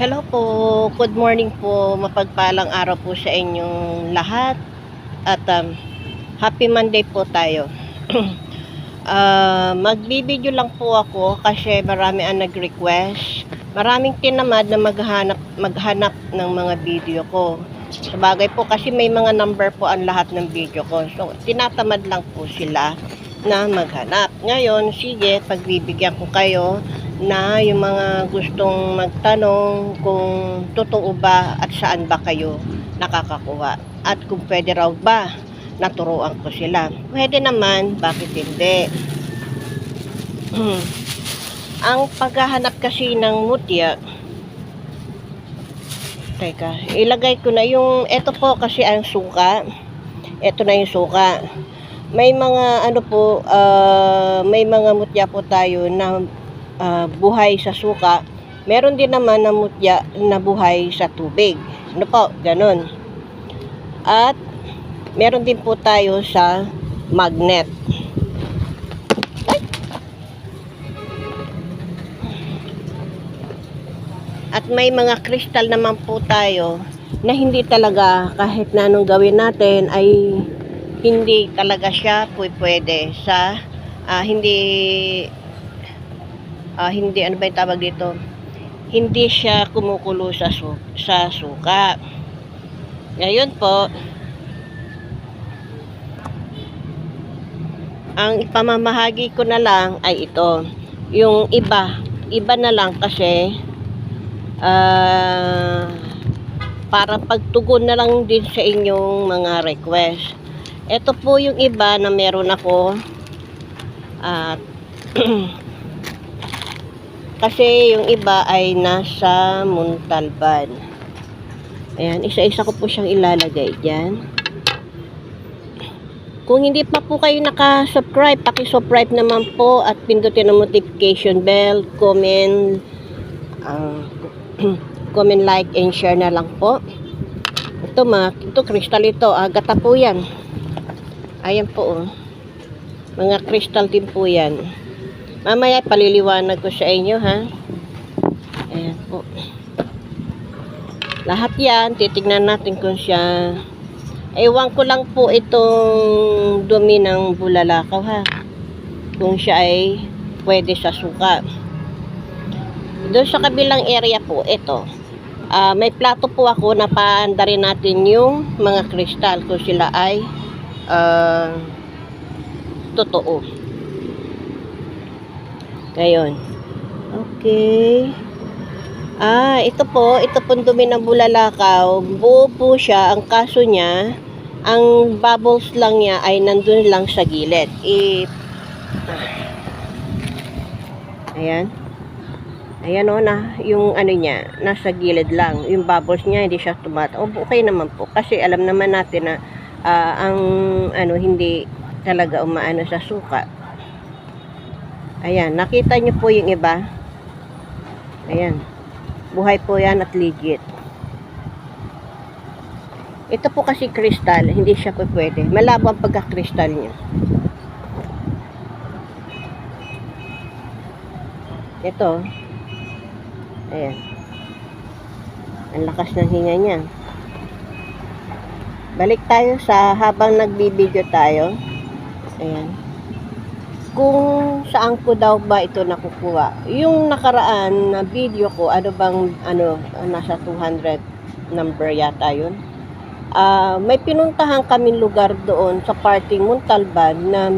Hello po, good morning po, mapagpalang araw po sa inyong lahat at happy Monday po tayo. Magbibideo lang po ako kasi marami ang nag-request. Maraming tinamad na maghanap ng mga video ko. Sabagay po kasi may mga number po ang lahat ng video ko. So, tinatamad lang po sila na maghanap. Ngayon, sige, pagbibigyan ko kayo na yung mga gustong magtanong kung totoo ba at saan ba kayo nakakakuha. At kung pwede raw ba naturuan ko sila. Pwede naman, bakit hindi? Ang paghahanap kasi ng mutya, teka, ilagay ko na yung, eto po kasi ang suka. Eto na yung suka. May mga ano po, may mga mutya po tayo na buhay sa suka. Meron din naman na mutya na buhay sa tubig. Ano po, ganun. At meron din po tayo sa magnet. At may mga kristal naman po tayo na hindi talaga kahit na anong gawin natin ay hindi talaga siya pwede sa hindi ano ba yung tawag dito, hindi siya kumukulo sa suka. Ngayon po, ang ipamamahagi ko na lang ay ito. Yung iba na lang kasi para pagtugon na lang din sa inyong mga request. Ito po yung iba na meron ako at kasi yung iba ay nasa Montalban. Ayan, isa-isa ko po siyang ilalagay dyan. Kung hindi pa po kayo naka-subscribe, paki-subscribe naman po at pindutin ang notification bell, comment, comment, like, and share na lang po. Ito kristal ito, agata po yan. Ayan po, oh. Mga kristal din po yan. Mamaya paliliwanag ko sa inyo, ha. Ayan po. Lahat yan, titignan natin kung siya. Ewan ko lang po itong dumi ng bulalakaw, ha. Kung siya ay pwede sa suka. Doon sa kabilang area po, ito. May plato po ako na paanda rin natin yung mga kristal kung sila ay totoo. Ngayon. Okay. Ito po dumi ng bulalakaw. Buo po siya. Ang kaso niya, ang bubbles lang niya ay nandun lang sa gilid. Ayan. Ayan o na, yung ano niya, nasa gilid lang. Yung bubbles niya, hindi siya okay naman po. Kasi alam naman natin na ang ano, hindi talaga umaano sa suka. Ayan, nakita nyo po yung iba. Ayan. Buhay po yan at legit. Ito po kasi kristal, hindi siya po pwede. Malabo ang pagka-kristal niya. Ito. Ayan. Ang lakas ng hinga niya. Balik tayo sa habang nagbibideo tayo. Ayan. Kung saan ko daw ba ito nakukuha. Yung nakaraan na video ko, nasa 200 number yata yun. May pinuntahan kaming lugar doon sa parting Montalban na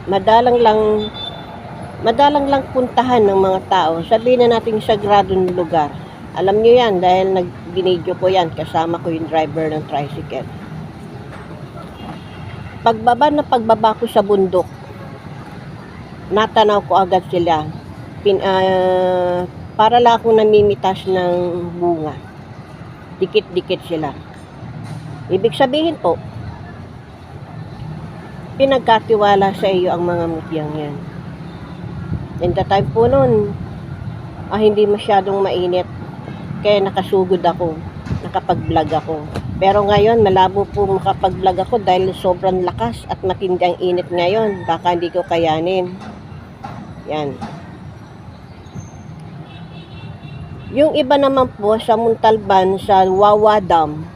madalang lang puntahan ng mga tao. Sabihin na natin sagradong lugar. Alam nyo yan dahil nag-video ko yan. Kasama ko yung driver ng tricycle. Pagbaba ko sa bundok, natanaw ko agad sila. Para lang akong namimitas ng bunga. Dikit-dikit sila. Ibig sabihin po, pinagkatiwala sa iyo ang mga mutyang yan. In the time po nun, hindi masyadong mainit. Kaya nakasugod ako. Nakapag-vlog ako. Pero ngayon, malabo po makapag-vlog ako dahil sobrang lakas at matindi ang init ngayon. Baka hindi ko kayanin. Yan. Yung iba naman po sa Montalban, sa Wawa Dam,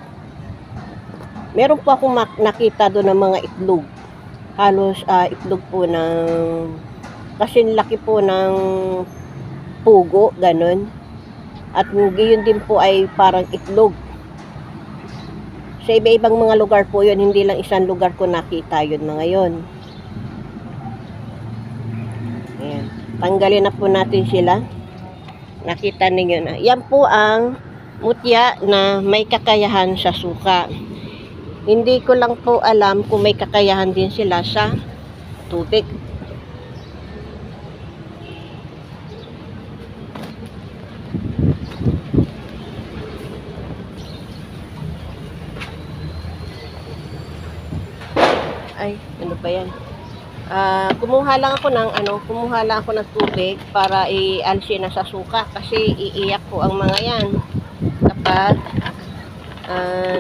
meron po akong nakita doon ng mga itlog. Halos itlog po ng kasing laki po ng pugo, ganun. At gayon din po ay parang itlog. Sa iba-ibang mga lugar po yun, hindi lang isang lugar ko nakita yun mga yun. Ayan. Tanggalin na po natin sila. Nakita ninyo na. Yan po ang mutya na may kakayahan sa suka. Hindi ko lang po alam kung may kakayahan din sila sa tubig. Ay, ano ba yan? Kumuha lang ako ng tubig para i-alsin na sa suka kasi iiyak po ang mga yan kapag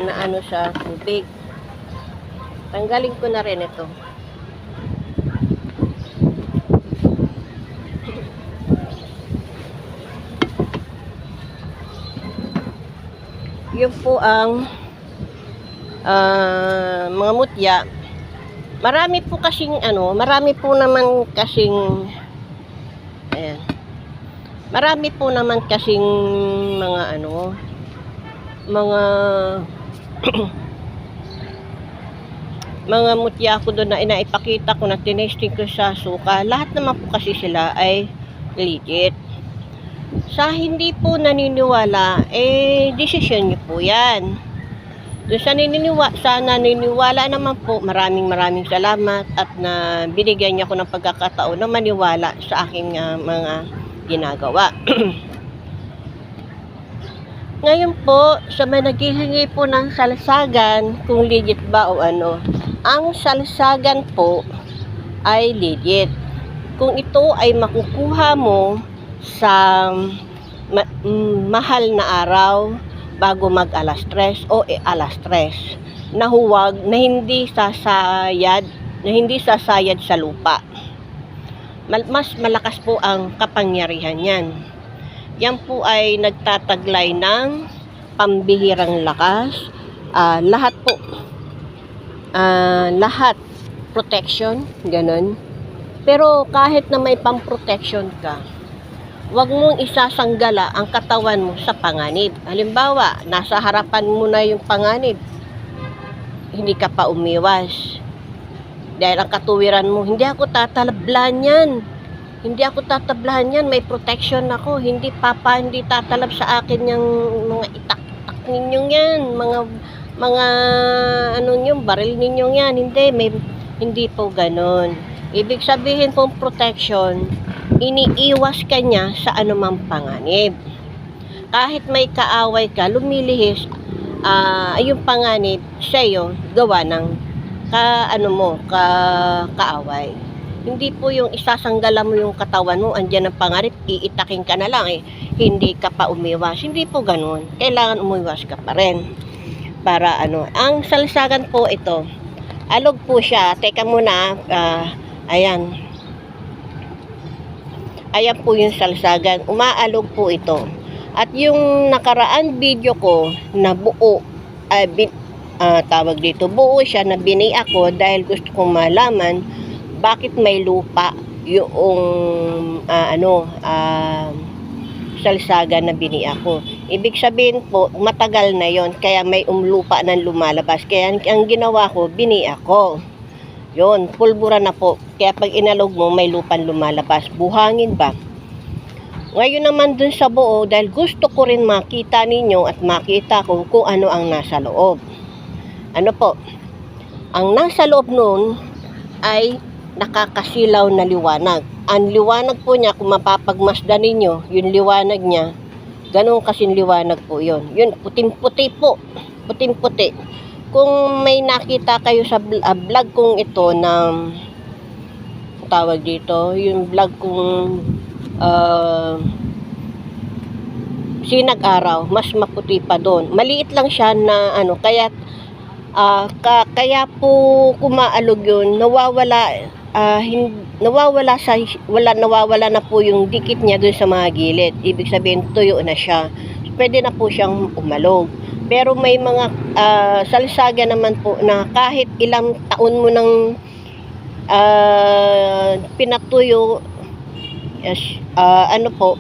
naano sa tubig. Tanggalin ko na rin ito. Yun po ang mga mutya. Marami po naman kasing ayan. Marami po naman kasing mga mga mga mutya ko doon na inaipakita ko na tinesting ko sa suka. Lahat naman po kasi sila ay legit. Sa hindi po naniniwala, desisyon niyo po yan. Doon sa naniniwala naman po, maraming salamat at na binigyan niya ako ng pagkakataon na maniwala sa aking mga ginagawa. Ngayon po, sa mga naghihingi po ng salsagan, kung legit ba o ano, ang salsagan po ay legit. Kung ito ay makukuha mo sa mahal na araw, bago mag alas 3 o alas 3 na huwag na hindi sasayad sa lupa. Mas malakas po ang kapangyarihan yan. Yan po ay nagtataglay ng pambihirang lakas. Lahat protection, ganun. Pero kahit na may pang-protection ka, huwag mong isasanggala ang katawan mo sa panganib. Halimbawa, nasa harapan mo na yung panganib, hindi ka pa umiwas. Dahil ang katuwiran mo, hindi ako tatalablan yan, may protection ako, hindi tatalab sa akin yung mga itak-itak ninyong yan, mga baril ninyong yan, hindi po ganon. Ibig sabihin pong protection, iniiwas ka niya sa anumang panganib. Kahit may kaaway ka, lumilihis yung panganib sa iyo gawa ng kaaway. Hindi po yung isasanggala mo yung katawan mo, andyan ang panganib, iitakin ka na lang hindi ka pa umiwas. Hindi po ganun. Kailangan umiwas ka pa rin. Para ang salsagan po ito, alog po siya. Teka muna, ayan. Ayan po yung salsagan. Umaalog po ito. At yung nakaraan video ko na buo, buo siya na bini ako dahil gusto kong malaman bakit may lupa yung salsagan na bini ako. Ibig sabihin po, matagal na yon kaya may lupa nang lumalabas. Kaya ang ginawa ko, bini ako. Yun, pulbura na po. Kaya pag inalog mo, may lupan lumalabas. Buhangin ba? Ngayon naman dun sa buo, dahil gusto ko rin makita ninyo at makita ko kung ano ang nasa loob. Ano po? Ang nasa loob nun ay nakakasilaw na liwanag. Ang liwanag po niya, kung mapapagmasdan ninyo, yung liwanag niya, ganun kasing liwanag po yun. Yun, puting-puti po. Puting-puti. Kung may nakita kayo sa vlog kong ito na tawag dito, yung vlog kong sinag-araw, mas maputi pa doon. Maliit lang siya na kaya po kumaalog yun, nawawala nawawala na po yung dikit niya dun sa mga gilid. Ibig sabihin tuyo na siya. Pwede na po siyang umalog. Pero may mga salsaga naman po na kahit ilang taon mo nang pinatuyo,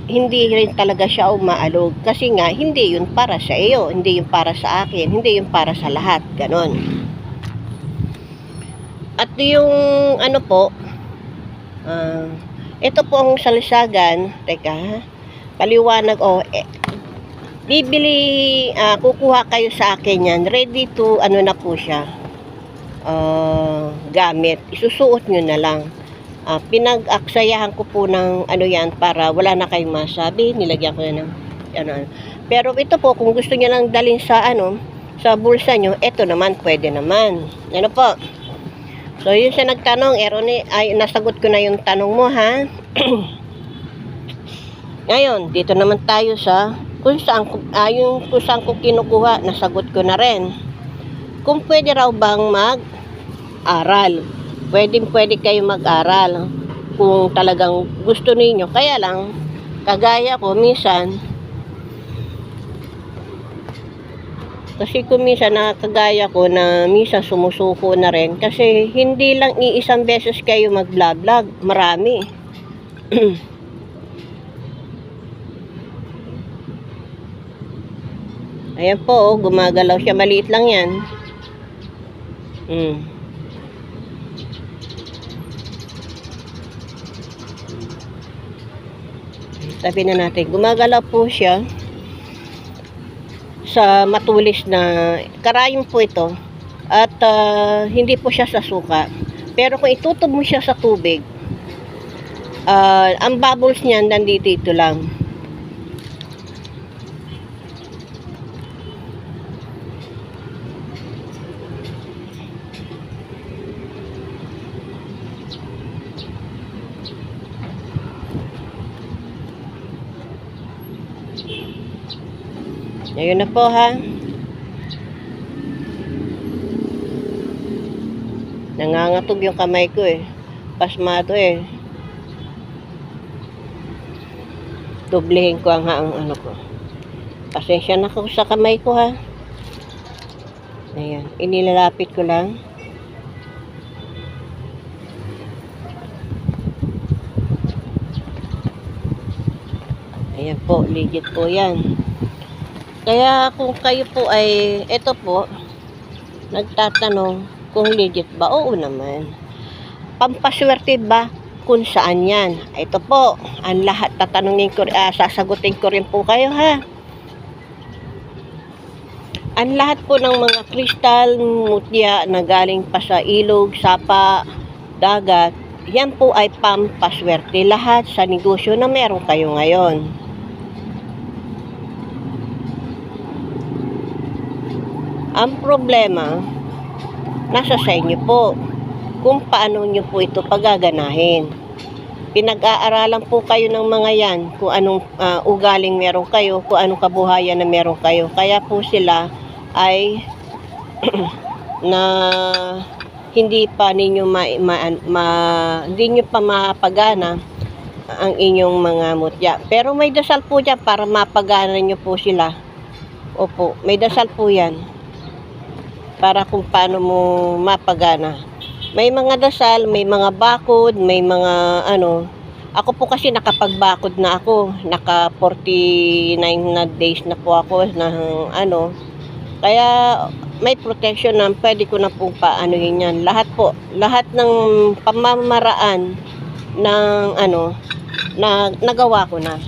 hindi rin talaga siya umaalog. Kasi nga, hindi yun para sa iyo, hindi yun para sa akin, hindi yun para sa lahat. Ganon. At yung ito po ang salsagan. Teka, paliwanag. Kukuha kayo sa akin yan. Ready to, na po siya. Gamit. Isusuot nyo na lang. Pinag-aksayahan ko po ng yan para wala na kayong masabi. Nilagyan ko na ng Pero ito po, kung gusto nyo lang dalhin sa sa bulsa nyo, ito naman, pwede naman. Po. So, yun siya nagtanong, nasagot ko na yung tanong mo, ha? Ngayon, dito naman tayo sa kung saan ko kinukuha, nasagot ko na rin. Kung pwede raw bang mag-aral. Pwede kayo mag-aral kung talagang gusto niyo. Kaya lang, kagaya ko, minsan, kasi kung minsan nakakagaya ko na minsan sumusuko na rin kasi hindi lang iisang beses kayo mag-vlog, marami. Ayan po, gumagalaw siya, maliit lang yan. Sabi na natin, gumagalaw po siya sa matulis na karayom po ito at hindi po siya sa suka. Pero kung itutob mo siya sa tubig, ang bubbles niyan nandito lang. Ayun na po, ha. Nangangatog yung kamay ko pasmado Doblehin ko ang ko. Pasensya na ko sa kamay ko, ha. Ayan, inilalapit ko lang. Ayan po, legit po yan. Kaya kung kayo po ay, ito po, nagtatanong kung legit ba? Oo naman. Pampaswerte ba? Kung saan yan? Ito po, ang lahat tatanungin ko, sasagutin ko rin po kayo, ha? Ang lahat po ng mga kristal, mutya na galing pa sa ilog, sapa, dagat, yan po ay pampaswerte. Lahat sa negosyo na meron kayo ngayon. Ang problema, nasa sa inyo po kung paano nyo po ito pagaganahin. Pinag-aaralan po kayo ng mga yan, kung anong ugaling meron kayo, kung anong kabuhayan na meron kayo. Kaya po sila ay na hindi pa ninyo hindi nyo pa mapagana ang inyong mga mutya. Pero may dasal po dyan para mapagana nyo po sila. Opo, may dasal po yan para kung paano mo mapagana. May mga dasal, may mga bakod, may mga Ako po kasi nakapagbakod na ako. Naka 49 na days na po ako Kaya may protection na pwede ko na po paanohin yan. Lahat po, lahat ng pamamaraan ng na nagawa ko na.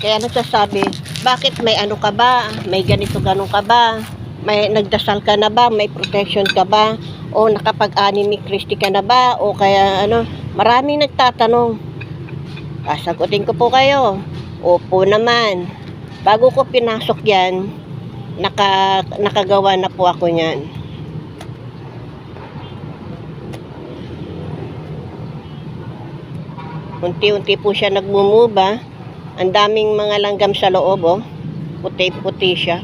Kaya nagsasabi, bakit may ka ba? May ganito-ganon ka ba? May nagdasal ka na ba? May protection ka ba? O nakapag-ani ni Christy ka na ba? O kaya maraming nagtatanong. Sasagutin ko po kayo. Opo naman. Bago ko pinasok yan, nakagawa na po ako niyan. Unti-unti po siya nagmumuba. Ang daming mga langgam sa loob, puti-puti siya.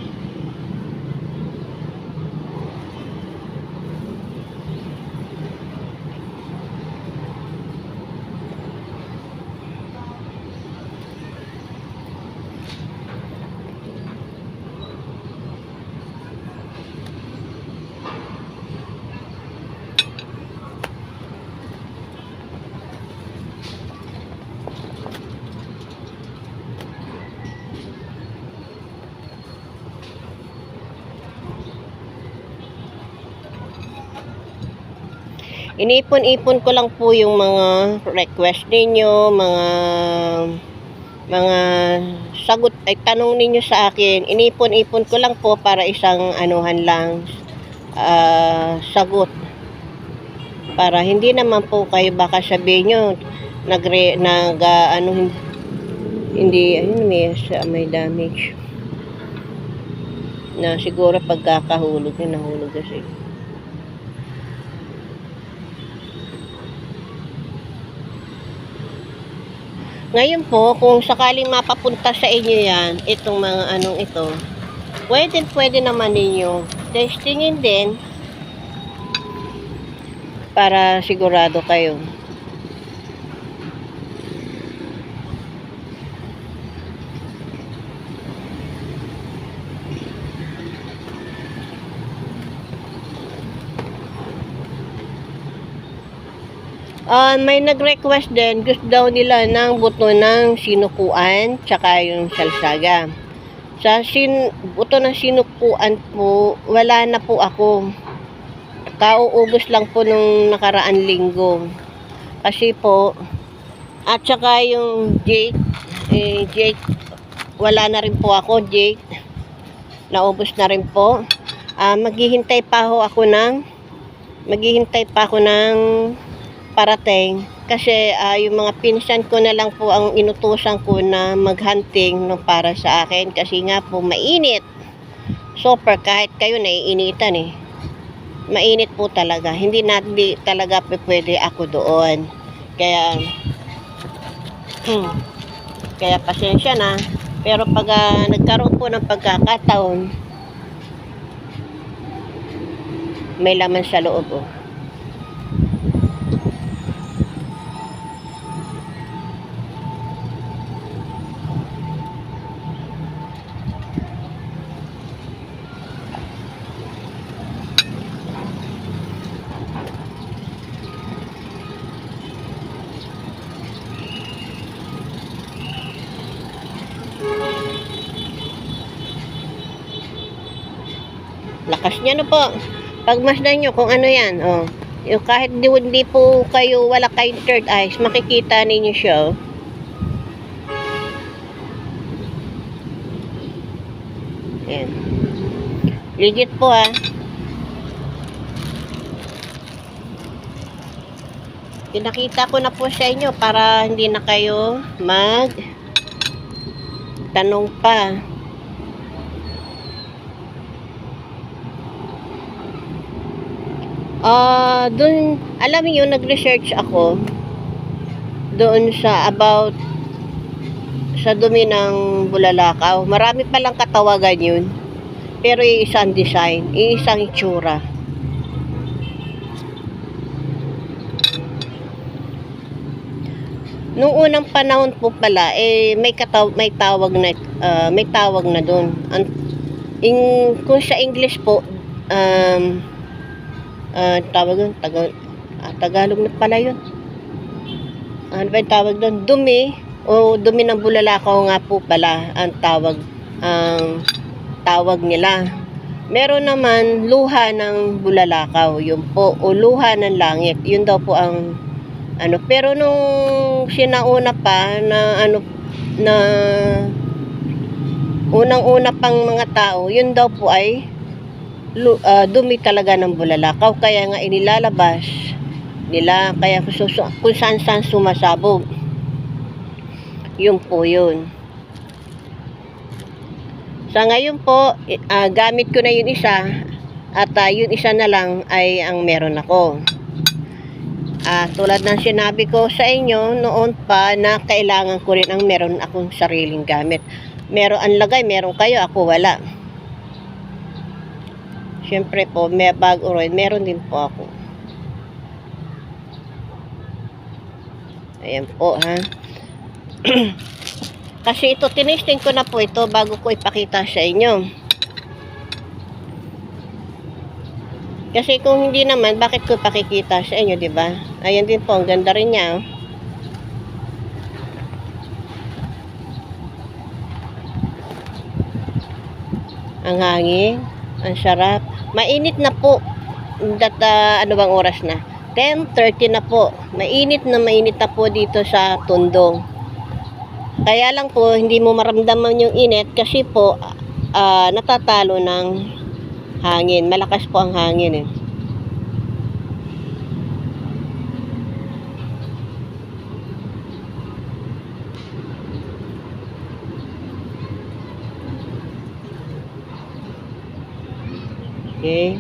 Inipon-ipon ko lang po yung mga request ninyo, mga sagot ay tanong ninyo sa akin. Inipon-ipon ko lang po para isang anuhan lang, sagot. Para hindi naman po kayo baka sabihin nyo hindi ayun may damage na siguro pagkakahulog na nahulog kasi. Ngayon po, kung sakaling mapapunta sa inyo yan, itong mga anong ito, pwede naman ninyo testingin din para sigurado kayo. May nag-request din, gusto daw nila ng buto ng sinukuan, tsaka yung salsaga. Sa buto ng sinukuan po, wala na po ako. Kauubos lang po nung nakaraan linggo. Kasi po, at tsaka yung Jake, wala na rin po ako, Jake. Naubos na rin po. Maghihintay pa ako ng parating kasi yung mga pinsan ko na lang po ang inutusan ko na maghunting no, para sa akin kasi nga po mainit, super, kahit kayo naiinitan mainit po talaga, hindi talaga pwede ako doon, kaya kaya pasensya na, pero pag nagkaroon po ng pagkakataon, may laman sa loob Lakas niya po. Pagmasdan nyo kung ano yan. Yung kahit hindi po kayo, wala kayong third eyes, makikita ninyo siya. Ayan. Legit po Pinakita ko na po sa inyo para hindi na kayo tanong pa. Doon, alam niyo, nag-research ako doon sa dumi ng bulalakaw. Marami palang katawagan yun. Pero iisang design, iisang itsura. Nung unang panahon po pala, may tawag na doon. Kung sa English po, tawag doon, Tagalog na pala yun. Ano ba yung tawag doon? Dumi ng bulalakaw nga po pala ang tawag nila. Meron naman luha ng bulalakaw, yun po, o luha ng langit, yun daw po ang pero nung sinauna pa na unang-una pang mga tao, yun daw po ay dumi talaga ng bulalakaw, kaya nga inilalabas nila, kaya kung saan sumasabog, yun po yun. Sa ngayon po, gamit ko na yun isa, at yun isa na lang ay ang meron ako. Tulad ng sinabi ko sa inyo noon pa, na kailangan ko rin ang meron akong sariling gamit. Ang lagay, meron kayo, ako wala. Siyempre po, may bago rin, meron din po ako. Ayan po kasi ito, tinisting ko na po ito bago ko ipakita sa inyo. Kasi kung hindi naman, bakit ko pakikita sa inyo, di ba? Ayan din po, ang ganda rin niya. Ang hangin, ang sarap. Mainit na po. Ano bang oras na? 10:30 na po. Mainit na po dito sa Tondo. Kaya lang po, hindi mo maramdaman yung init kasi po, natatalo ng hangin. Malakas po ang hangin eh. Okay.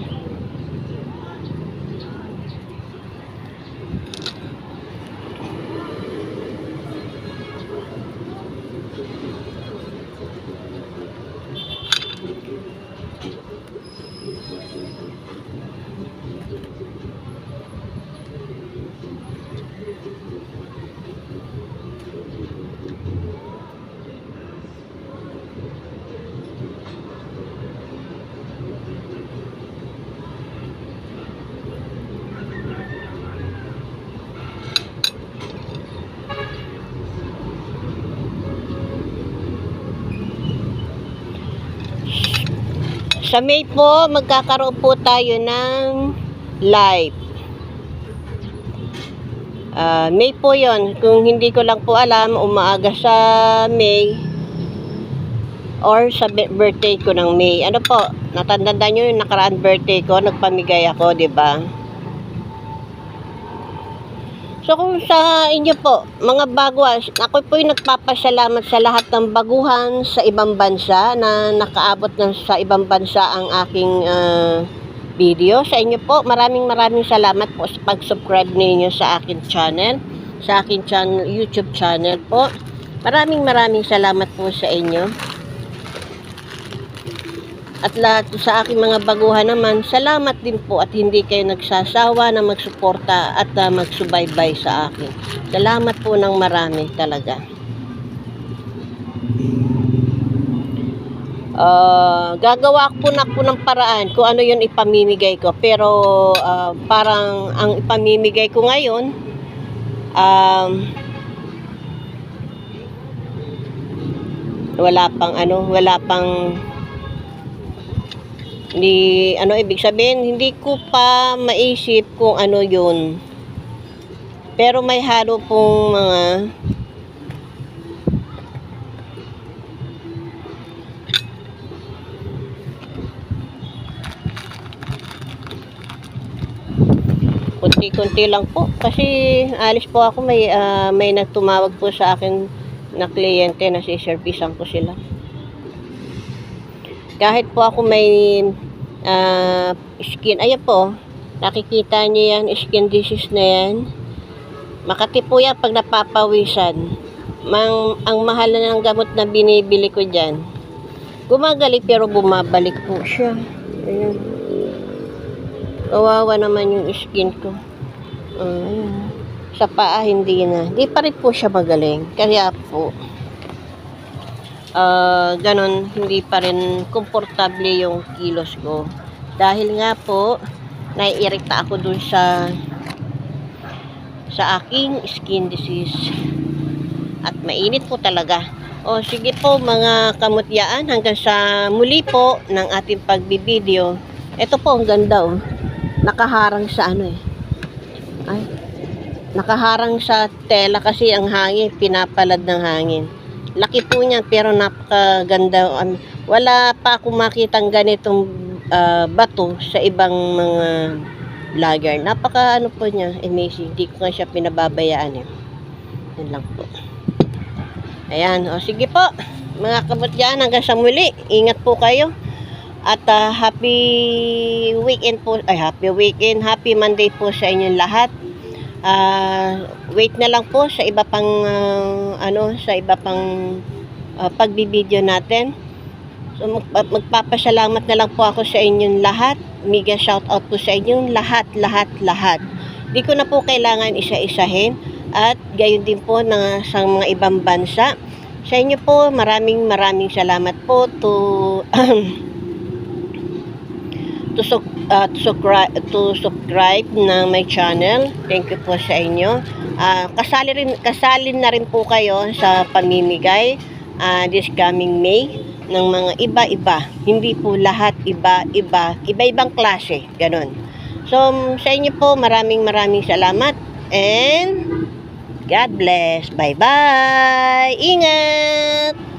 Sa May po, magkakaroon po tayo ng live. May po yon. Kung hindi ko lang po alam, umaaga sa May or sa birthday ko ng May. Ano po, natandaan nyo yung nakaraan birthday ko, nagpamigay ako, di ba? So kung sa inyo po, mga baguhan, ako po yung nagpapasalamat sa lahat ng baguhan sa ibang bansa na nakaabot ng sa ibang bansa ang aking video. Sa inyo po, maraming salamat po sa pag-subscribe ninyo sa akin channel, YouTube channel po. Maraming salamat po sa inyo. At lahat sa aking mga baguhan naman, salamat din po at hindi kayo nagsasawa na magsuporta at magsubaybay sa akin. Salamat po ng marami talaga. Gagawa po ng paraan kung ano yun ipamimigay ko. Pero parang ang ipamimigay ko ngayon, wala pang ibig sabihin, hindi ko pa maisip kung ano yun. Pero may halo pong mga kunti-kunti lang po. Kasi alis po ako, may nagtumawag po sa akin na kliyente na siservisan ko sila. Kahit po ako may skin, ayan po, nakikita niyo yan, skin disease na yan. Makati po yan pag napapawisan. Ang mahal na ng gamot na binibili ko dyan. Gumagaling pero bumabalik po siya. Ayan. Kawawa naman yung skin ko. Ayan. Sa paa hindi na. Di pa rin po siya magaling. Kaya po, ganon, hindi pa rin komportable yung kilos ko. Dahil nga po, naiirita ako dun sa aking skin disease. At mainit po talaga. O sige po mga kamutyaan, hanggang sa muli po ng ating pagbibideo. Ito po, ang ganda oh. Nakaharang sa nakaharang sa tela kasi ang hangin, pinapalad ng hangin. Laki po niya pero napakaganda. Wala pa akong makitang ganitong bato sa ibang mga vlogger. Napaka po niya, amazing. Hindi ko nga siya pinababayaan eh. Yan lang po. Ayan, o sige po. Mga kabutyan, hanggang sa muli. Ingat po kayo. At happy weekend po. Happy weekend. Happy Monday po sa inyong lahat. Wait na lang po sa iba pang pagbibideo natin. So magpapasalamat na lang po ako sa inyong lahat. Mega shout out po sa inyong lahat. Di ko na po kailangan isa-isahin at gayon din po sa mga ibang bansa. Sa inyo po, maraming salamat po to subscribe na my channel. Thank you po sa inyo. Kasali na rin po kayo sa pamimigay this coming May ng mga iba-iba. Hindi po lahat iba-ibang klase. Ganon. So, sa inyo po, maraming salamat. And God bless. Bye-bye. Ingat!